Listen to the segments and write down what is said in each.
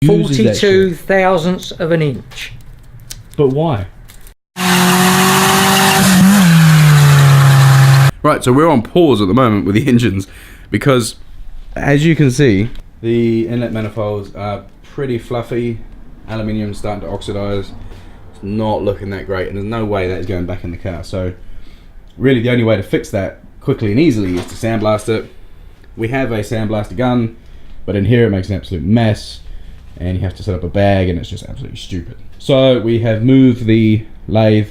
42 thousandths of an inch. But why? Right, so we're on pause at the moment with the engines because, as you can see, the inlet manifolds are pretty fluffy. Aluminium's starting to oxidize. It's not looking that great, and there's no way that is going back in the car. So really the only way to fix that quickly and easily is to sandblast it. We have a sandblaster gun, but in here it makes an absolute mess, and you have to set up a bag, and it's just absolutely stupid. So we have moved the lathe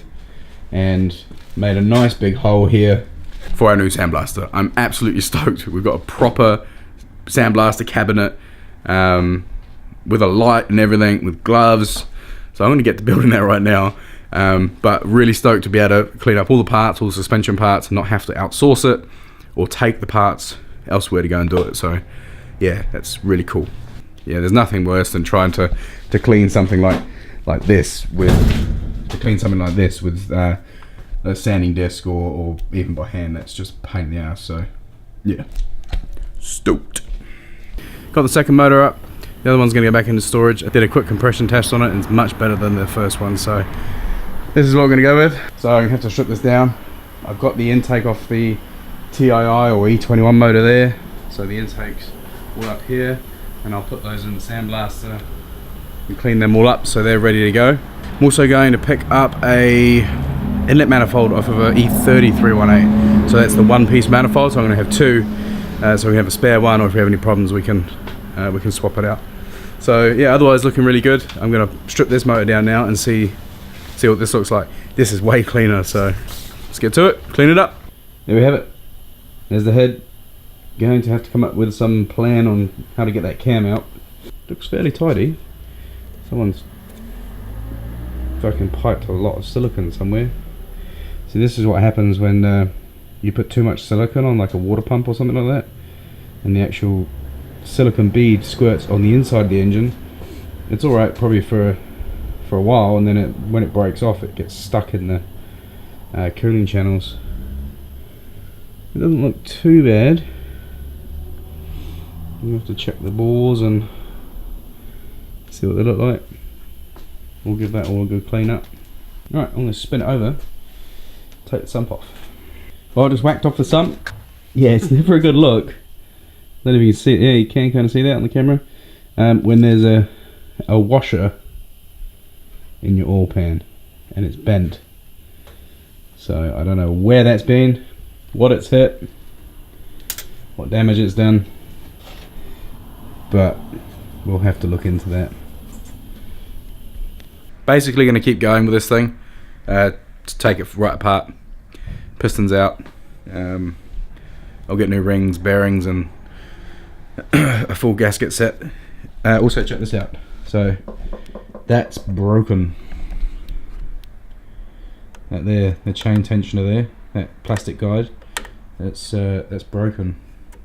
and made a nice big hole here for our new sandblaster. I'm absolutely stoked. We've got a proper sandblaster cabinet with a light and everything, with gloves. So I'm going to get to building that right now. But really stoked to be able to clean up all the parts, all the suspension parts, and not have to outsource it or take the parts elsewhere to go and do it. So yeah, that's really cool. Yeah, there's nothing worse than trying to clean something like this with a sanding disc or even by hand. That's just a pain in the ass. So yeah, stoked. Got the second motor up. The other one's going to go back into storage. I did a quick compression test on it, and it's much better than the first one. So this is what I'm going to go with. So I'm going to have to strip this down. I've got the intake off the TII or E21 motor there. So the intakes all up here, and I'll put those in the sandblaster and clean them all up so they're ready to go. I'm also going to pick up a inlet manifold off of a E30 318. So that's the one-piece manifold. So I'm going to have two. So we have a spare one, or if we have any problems, we can swap it out. So yeah, otherwise looking really good. I'm going to strip this motor down now and see what this looks like. This is way cleaner, so let's get to it, clean it up. There we have it. There's the head. Going to have to come up with some plan on how to get that cam out. Looks fairly tidy. Someone's fucking piped a lot of silicone somewhere. See, this is what happens when you put too much silicone on, like a water pump or something like that, and the actual silicone bead squirts on the inside of the engine. It's alright probably for a while, and then when it breaks off, it gets stuck in the cooling channels. It doesn't look too bad. You have to check the balls and see what they look like. We'll give that all a good clean up. Alright, I'm going to spin it over, take the sump off. Well, I just whacked off the sump. Yeah, it's never a good look. I don't know if you can see it. Yeah, you can kind of see that on the camera. When there's a washer in your oil pan and it's bent. So I don't know where that's been, what it's hit, what damage it's done, but we'll have to look into that. Basically going to keep going with this thing to take it right apart, pistons out. I'll get new rings, bearings, and a full gasket set. Also check this out. So that's broken. That there, the chain tensioner there, that plastic guide, that's broken.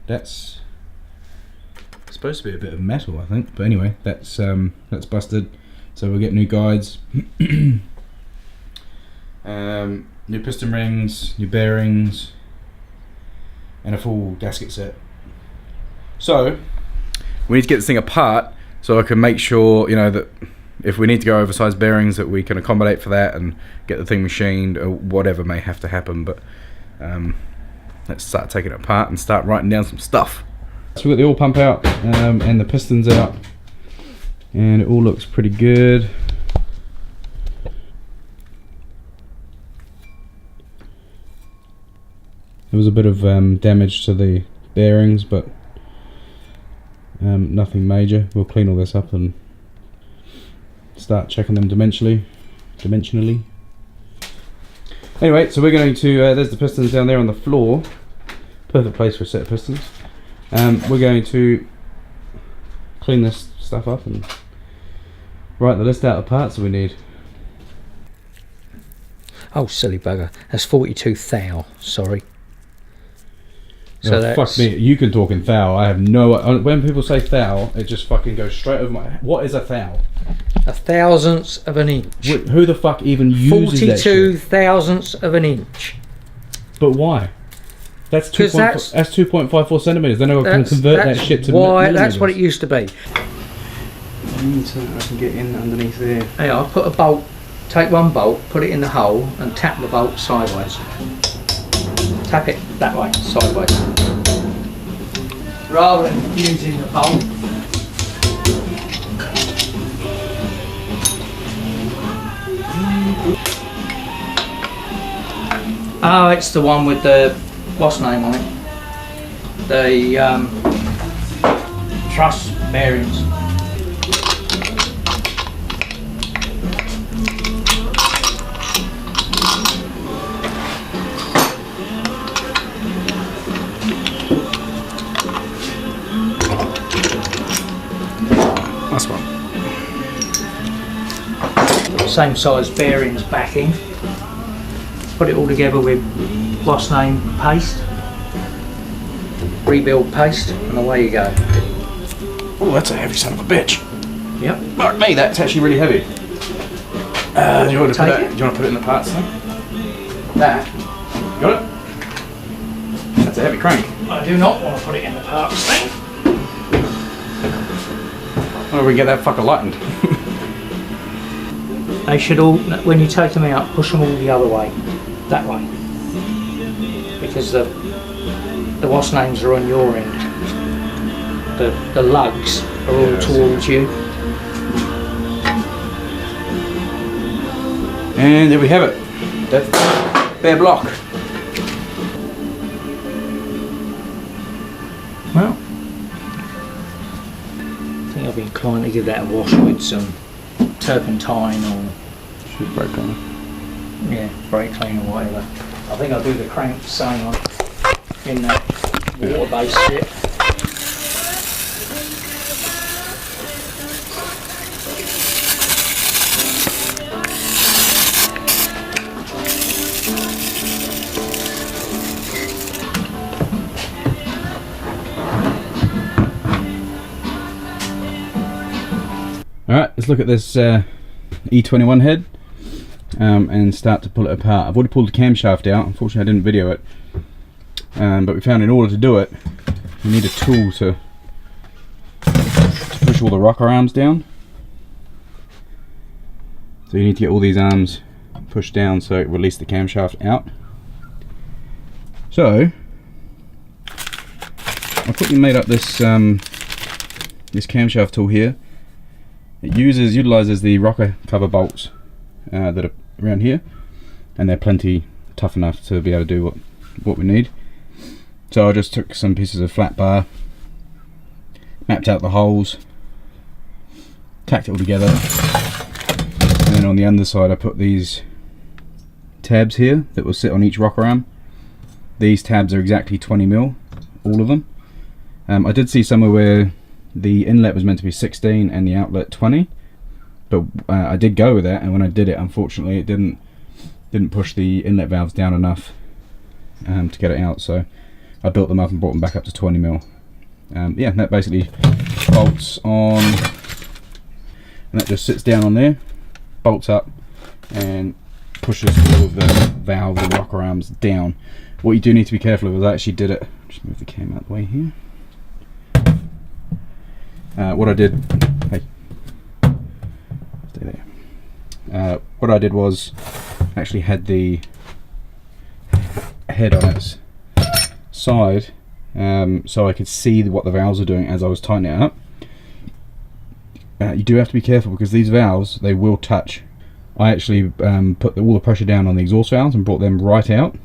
That's supposed to be a bit of metal, I think. But anyway, that's busted. So we'll get new guides, new piston rings, new bearings, and a full gasket set. So we need to get this thing apart so I can make sure, you know, that if we need to go oversized bearings, that we can accommodate for that and get the thing machined, or whatever may have to happen. But let's start taking it apart and start writing down some stuff. So we've got the oil pump out and the pistons out, and it all looks pretty good. There was a bit of damage to the bearings, but nothing major. We'll clean all this up and start checking them dimensionally. Anyway, so we're going to, there's the pistons down there on the floor. Perfect place for a set of pistons. We're going to clean this stuff up and write the list out of parts that we need. Oh, silly bugger. That's 42 thou, sorry. So oh, fuck me, you can talk in thou. I have no... When people say thou, it just fucking goes straight over my... What is a thou? A thousandth of an inch. Who the fuck even uses that shit? 42 thousandths of an inch. But why? That's 2.54 centimeters. Then I can convert that shit to millimeters. That's what it used to be. So I can get in underneath there. Hey, I'll put a bolt, take one bolt, put it in the hole and tap the bolt sideways. Tap it that way, sideways. Rather than using the bolt. Oh, it's the one with the, what's the name on it? The truss bearings. That's one. Same size bearings backing. Put it all together with what's the name paste. Rebuild paste, and away you go. Oh, that's a heavy son of a bitch. Yep. Fuck me, that's actually really heavy. Do you want to put it in the parts thing? That. Got it? That's a heavy crank. I do not want to put it in the parts thing. Oh, we can get that fucker lightened. They should all, when you take them out, push them all the other way. That way. Because the what's names are on your end. The lugs are all towards you. And there we have it. That's bare block. Well, I think I'll be inclined to give that a wash with some turpentine or Brake cleaner. yeah, brake cleaner or whatever. I think I'll do the crank the same one in that water-based shit. Alright, let's look at this E21 head and start to pull it apart. I've already pulled the camshaft out. Unfortunately I didn't video it, but we found in order to do it you need a tool to push all the rocker arms down. So you need to get all these arms pushed down so it releases the camshaft out. So I quickly made up this this camshaft tool here. It utilizes the rocker cover bolts that are around here, and they're plenty tough enough to be able to do what we need. So I just took some pieces of flat bar, mapped out the holes, tacked it all together, and then on the underside I put these tabs here that will sit on each rocker arm. These tabs are exactly 20mm, all of them. I did see somewhere where the inlet was meant to be 16 and the outlet 20, but I did go with that, and when I did it, unfortunately it didn't push the inlet valves down enough to get it out, so I built them up and brought them back up to 20mm. Yeah, that basically bolts on, and that just sits down on there, bolts up and pushes all of the valves and rocker arms down. What you do need to be careful of is I actually did it, just move the cam out the way here. What I did, hey, stay there. What I did was actually had the head on its side, so I could see what the valves are doing as I was tightening it up. You do have to be careful because these valves, they will touch. I actually put all the pressure down on the exhaust valves and brought them right out,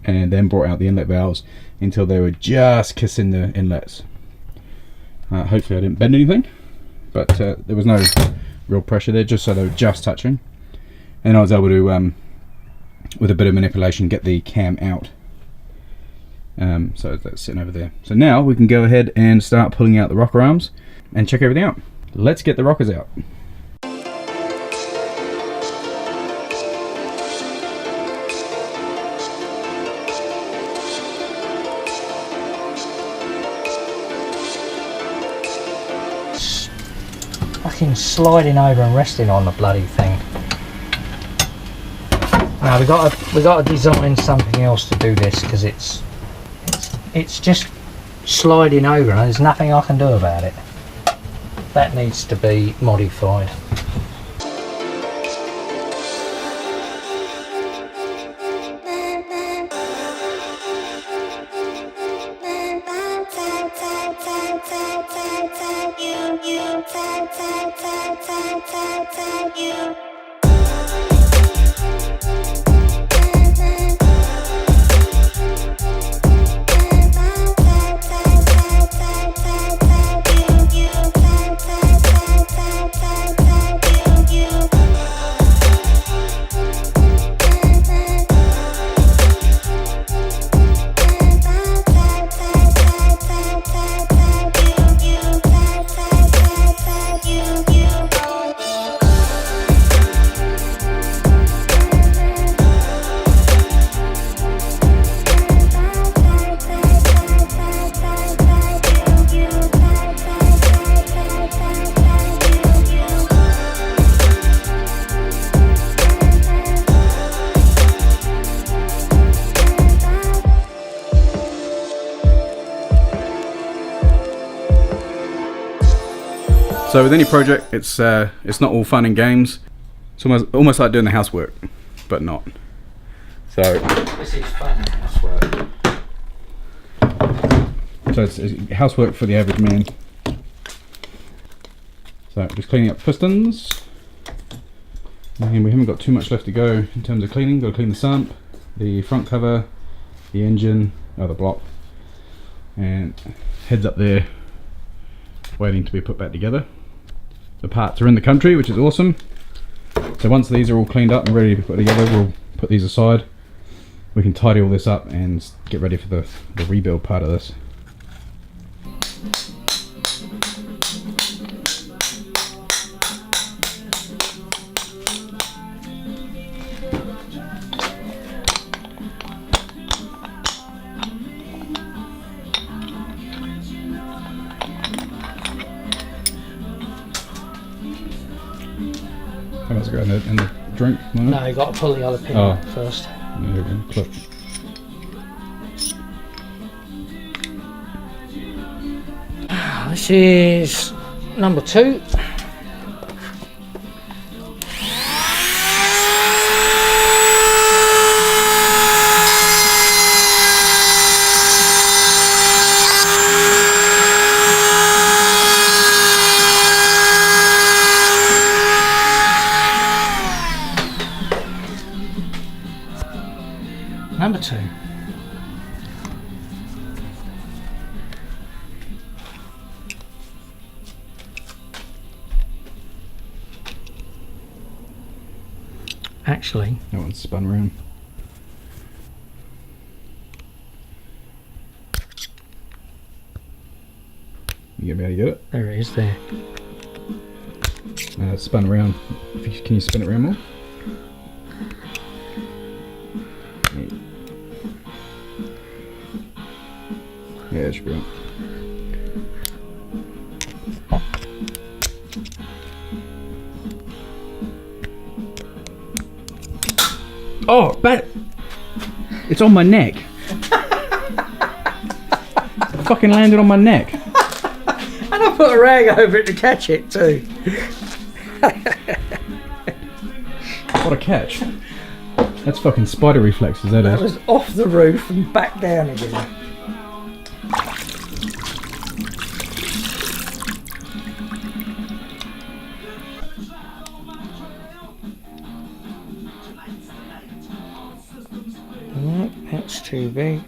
and then brought out the inlet valves until they were just kissing the inlets. Hopefully I didn't bend anything, but there was no real pressure there, just so they were just touching. And I was able to, with a bit of manipulation, get the cam out. So that's sitting over there. So now we can go ahead and start pulling out the rocker arms and check everything out. Let's get the rockers out. Fucking sliding over and resting on the bloody thing. Now we got to design something else to do this, because it's just sliding over and there's nothing I can do about it. that needs to be modified. So with any project, it's not all fun and games. It's almost like doing the housework, but not. So This is fun housework. So it's housework for the average man. So just cleaning up pistons. And we haven't got too much left to go in terms of cleaning. Got to clean the sump, the front cover, the engine, the block, and heads up there waiting to be put back together. The parts are in the country, which is awesome. So once these are all cleaned up and ready to be put together, we'll put these aside. We can tidy all this up and get ready for the rebuild part of this. How much go in the drink? No, you got to pull the other pin out first. There we go. Clip. This is number 2. Number 2. Actually, that one's spun around. You gonna be able to get it? there it is there. It's spun around. Can you spin it around more? Yeah, it should be right. Oh, but it's on my neck. Fucking landed on my neck. And I put a rag over it to catch it too. What a catch. That's fucking spider reflexes, that That is. was off the roof and back down again. No, that's too big.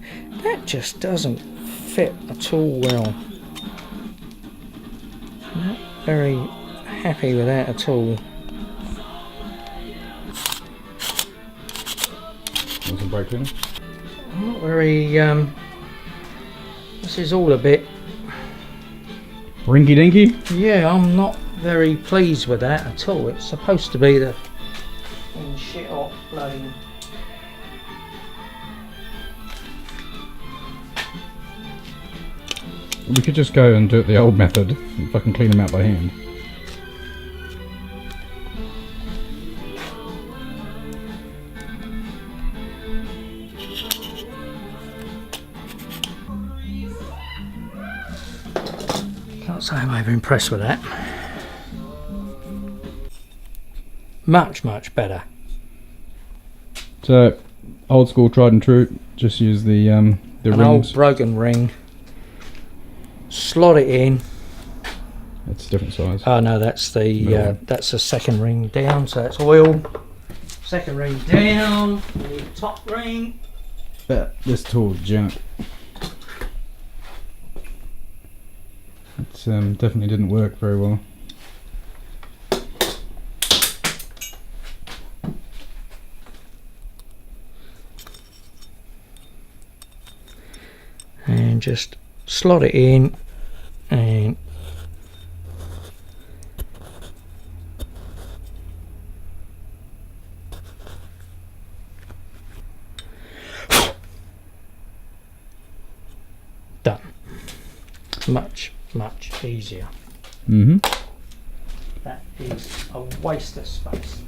That just doesn't fit at all well. Not very happy with that at all. Want some brake cleaner? I'm not very, this is all a bit, Rinky dinky? yeah, I'm not very pleased with that at all. It's supposed to be the shit off bloody. We could just go and do it the old method and fucking clean them out by hand. Can't say I'm over impressed with that. much better. So old school, tried and true. Just use the An rings. old broken ring. Slot it in. It's a different size. Oh no, that's the second ring down. So it's oil. Second ring down. We need top ring. But this tool's junk. It definitely didn't work very well. And just slot it in and done. Much easier. Mm-hmm. That is a waste of space.